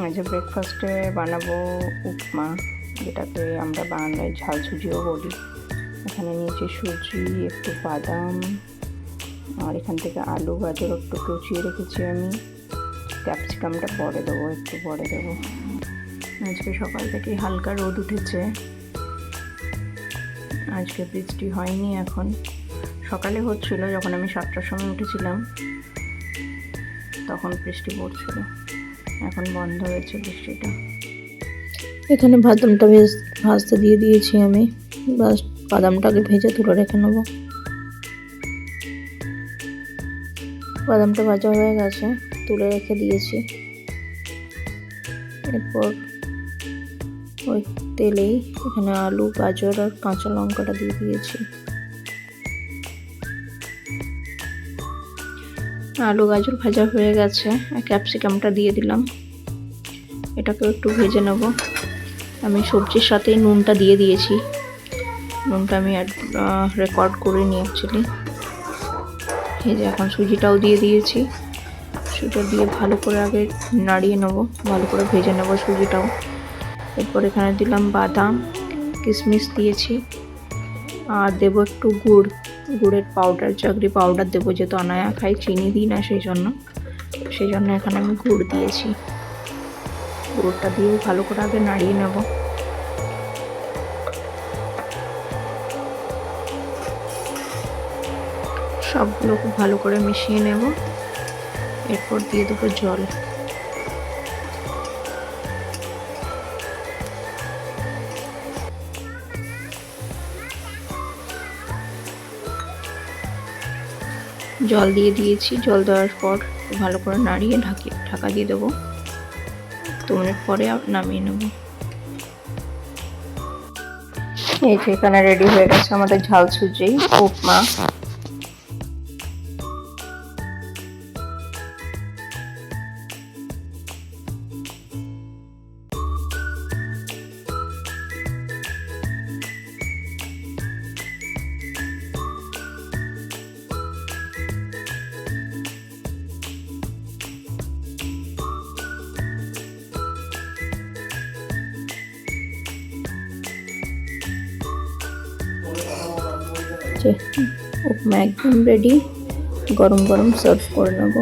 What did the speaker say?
আজ ব্রেকফাস্টে বানাবো উপমা, যেটাকে আমরা বাংলায় ঝাল সুজিও বলি। এখানে নিয়েছি সুজি, একটু বাদাম, আর এখান থেকে আলু গাজর একটু কুচিয়ে রেখেছি আমি। ক্যাপসিকামটা পরে দেবো, একটু পরে দেবো। আজকে সকাল থেকে হালকা রোদ উঠেছে, আজকে বৃষ্টি হয়নি। এখন সকালে হচ্ছিল, যখন আমি 7টার সময় উঠেছিলাম তখন বৃষ্টি পড়ছিল, এখন বন্ধ হয়েছে বৃষ্টিটা। এখানে বাদামটা ভাজতে দিয়ে দিয়েছি আমি, বাদামটাকে ভেজে তুলে রেখে নেবো। বাদামটা ভাজা হয়ে গেছে, তুলে রেখে দিয়েছি। এরপর ওই তেলেই এখানে আলু গাজর আর কাঁচা লঙ্কাটা দিয়ে দিয়েছি। আলু গাজর ভাজা হয়ে গেছে, ক্যাপসিকামটা দিয়ে দিলাম। এটাকে একটু ভেজে নেব। আমি সবজির সাথে নুনটা দিয়ে দিয়েছি, নুনটা আমি রেকর্ড করে নিই অ্যাকচুয়ালি। এই যে এখন সুজিটাও দিয়ে দিয়েছি, সুজিটা দিয়ে ভালো করে আগে নাড়িয়ে নেব, ভালো করে ভেজে নেব সুজিটাও। এরপর এখানে দিলাম বাদাম, কিশমিশ দিয়েছি, আর দেবো একটু গুড়ের পাউডার, চাকরি পাউডার দেবো, যেহেতু আনায়া খাই, চিনি দিই না, সেই জন্য এখানে আমি গুড় দিয়েছি। গুড়টা দিয়ে ভালো করে আগে নাড়িয়ে নেব। সবগুলো খুব ভালো করে মিশিয়ে নেব। এরপর দিয়ে দেবো জল। জল দিয়ে দিয়েছি, জল দেওয়ার পর ভালো করে নাড়িয়ে ঢাকা দিয়ে দেবো। 2 মিনিট পরে নামিয়ে নেব। এই যে এখানে রেডি হয়ে গেছে আমাদের ঝাল সুজি উপমা। উপমা একদম রেডি, গরম গরম সার্ভ করে নেব।